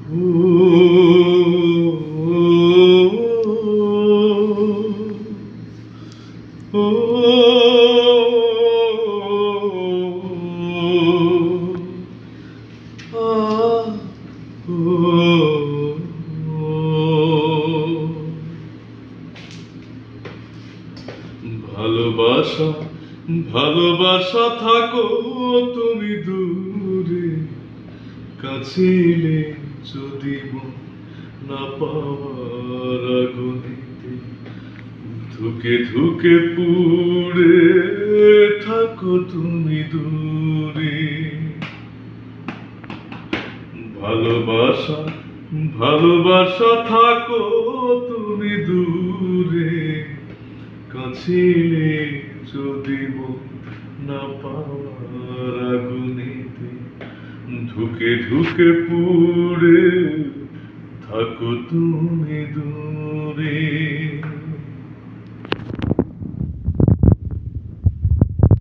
ও ও আ ভালোবাসা ভালোবাসা থাকো তুমি দূরে, কাছে এলে যদি মন না পাওয়ার আগুনেতে ধুকে ধুকে পুড়ে থাকো তুমি দূরে। ভালোবাসা ভালোবাসা থাকো তুমি দূরে, কাছে এলে যদি মন না পাওয়ার আগুনেতে ধুকে ধুকে পুড়ে থাকো তুমি দূরে।